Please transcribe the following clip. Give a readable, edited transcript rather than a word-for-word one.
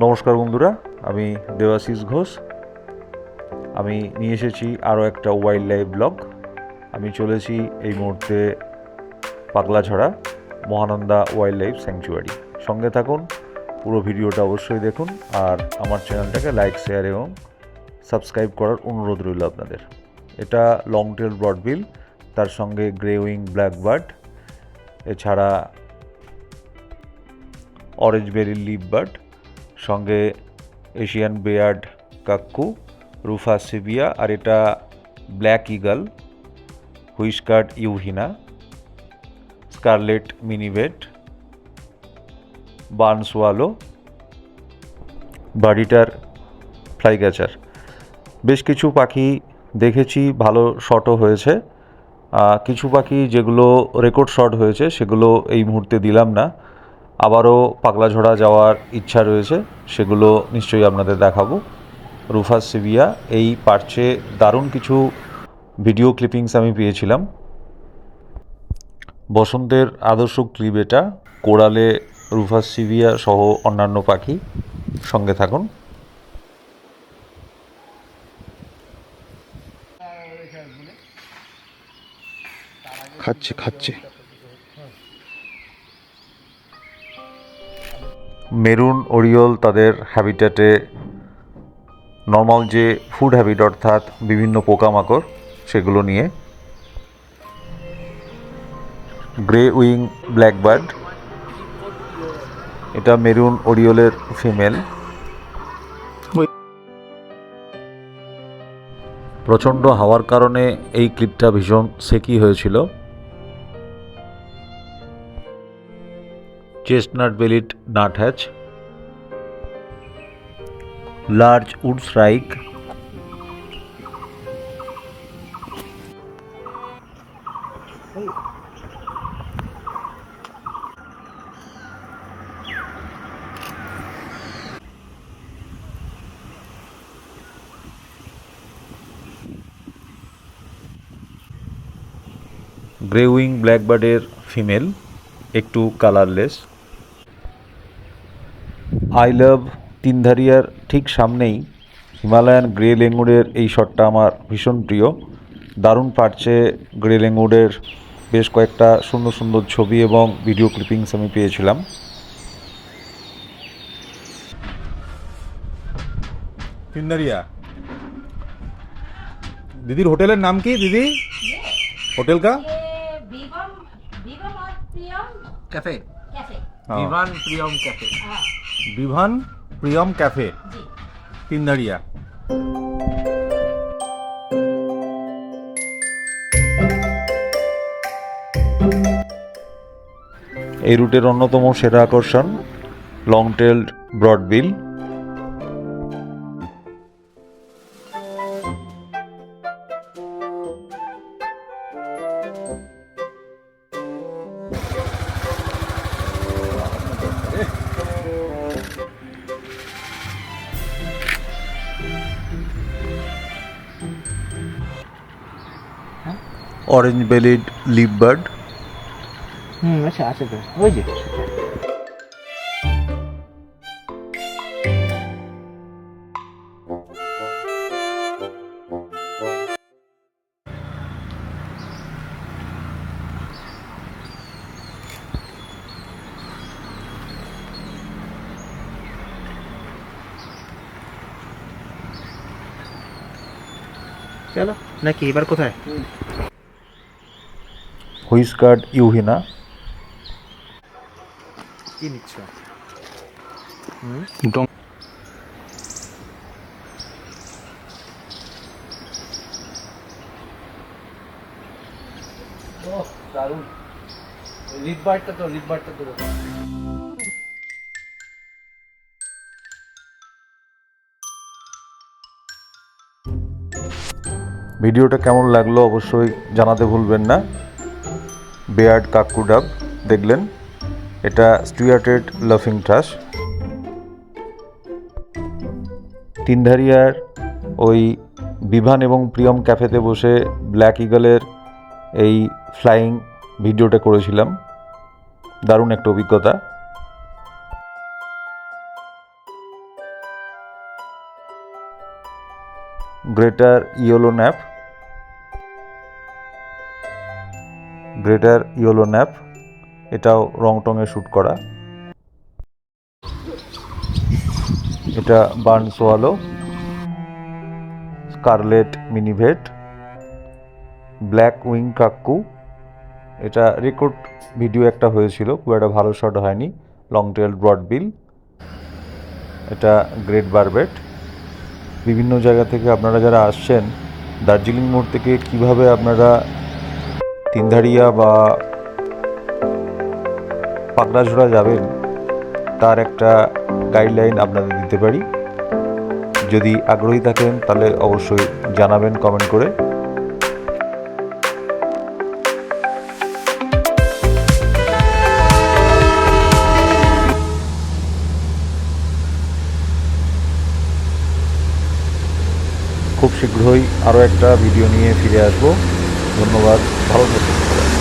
নমস্কার বন্ধুরা, আমি দেবাশিস ঘোষ। আমি নিয়ে এসেছি আরও একটা ওয়াইল্ড লাইফ ব্লগ। আমি চলেছি এই মুহূর্তে পাগলাঝড়া মহানন্দা ওয়াইল্ড লাইফ স্যাংচুয়ারি। সঙ্গে থাকুন, পুরো ভিডিওটা অবশ্যই দেখুন, আর আমার চ্যানেলটাকে লাইক, শেয়ার এবং সাবস্ক্রাইব করার অনুরোধ রইল আপনাদের। এটা লং টেল ব্রডবিল, তার সঙ্গে গ্রে উইং ব্ল্যাকবার্ড, এছাড়া অরেঞ্জ বেরি লিপ বার্ড, সঙ্গে এশিয়ান বেয়ার্ড কাক্কু, রুফাস সিভিয়া, আর এটা ব্ল্যাক ইগল, হুইস্কার্ড ইউহিনা, স্কারলেট মিনিভেট, বার্নসওয়ালো, বাড়িটার ফ্লাইক্যাচার। বেশ কিছু পাখি দেখেছি, ভালো শটও হয়েছে। কিছু পাখি যেগুলো রেকর্ড শট হয়েছে সেগুলো এই মুহূর্তে দিলাম না। আবারও পাগলাঝড়া যাওয়ার ইচ্ছা রয়েছে, সেগুলো নিশ্চয়ই আপনাদের দেখাবো। রুফাস সিভিয়া, এই পার্চে দারুণ কিছু ভিডিও ক্লিপিংস আমি পেয়েছিলাম। বসন্তের আদর্শ ক্লিপ এটা, কোরালে রুফাস সিভিয়া সহ অন্যান্য পাখি। সঙ্গে থাকুন। খাচ্ছে মেরুন ওরিওল তাদের হ্যাবিটেটে নর্মাল যে ফুড হ্যাবিট, অর্থাৎ বিভিন্ন পোকামাকড়, সেগুলো নিয়ে। গ্রে উইং ব্ল্যাকবার্ড, এটা মেরুন ওরিওলের ফিমেল। প্রচণ্ড হাওয়ার কারণে এই ক্লিপটা ভীষণ সেকি হয়েছিল। Chestnut bellied nuthatch, large woodshrike, grey wing ব্ল্যাকবার্ডের ফিমেল, একটু কালারলেস। আই লাভ তিনধারিয়ার ঠিক সামনেই হিমালয়ান গ্রে লেঙ্গুরের এই শটটা আমার ভীষণ প্রিয়। দারুণ পারছে গ্রে লেঙ্গুরের বেশ কয়েকটা সুন্দর সুন্দর ছবি এবং ভিডিও ক্লিপিংস আমি পেয়েছিলাম। তিনদারিয়া दीदी होटल नाम की दीदी होटल का कैफे हाँ। Vivaan Priyam cafe Vibhan Priyam cafe Tindharia. এই রুটের অন্যতম সেরা আকর্ষণ long tailed broadbill. Orange bellied leafbird, আচ্ছা আছে তো ওই যে চলো নাকি এবার কোথায় হুইস্কার্ড ইউহিনা, কি নিচ্ছ দারুণ লিপ বার্ডটা তো ভিডিওটা কেমন লাগলো অবশ্যই জানাতে ভুলবেন না। বেয়ার্ড কাক্কু ডাব দেখলেন, এটা স্টুয়ার্টেড লাফিং থ্রাশ। তিনধারিয়ার ওই বিভান এবং প্রিয়ম ক্যাফেতে বসে ব্ল্যাক ইগলের এই ফ্লাইং ভিডিওটা করেছিলাম, দারুণ একটা অভিজ্ঞতা। Greater yellownape, greater yellownape, এটাও রং টঙে শ্যুট করা। এটা barn swallow, scarlet minivet, black wing cuckoo. এটা রেকর্ড ভিডিও একটা হয়েছিল, খুব একটা ভালো শট হয়নি। লং টেল ব্রড বিল, এটা গ্রেট বারবেট। বিভিন্ন জায়গা থেকে আপনারা যারা আসছেন দার্জিলিং মোড় থেকে কিভাবে আপনারা তিনধারিয়া বা পাকড়াঝোড়া যাবেন তার একটা গাইডলাইন আপনাদের দিতে পারি। যদি আগ্রহী থাকেন তাহলে অবশ্যই জানাবেন কমেন্ট করে। খুব শীঘ্রই আরও একটা ভিডিও নিয়ে ফিরে আসবো। ধন্যবাদ, ভালো থাকুন।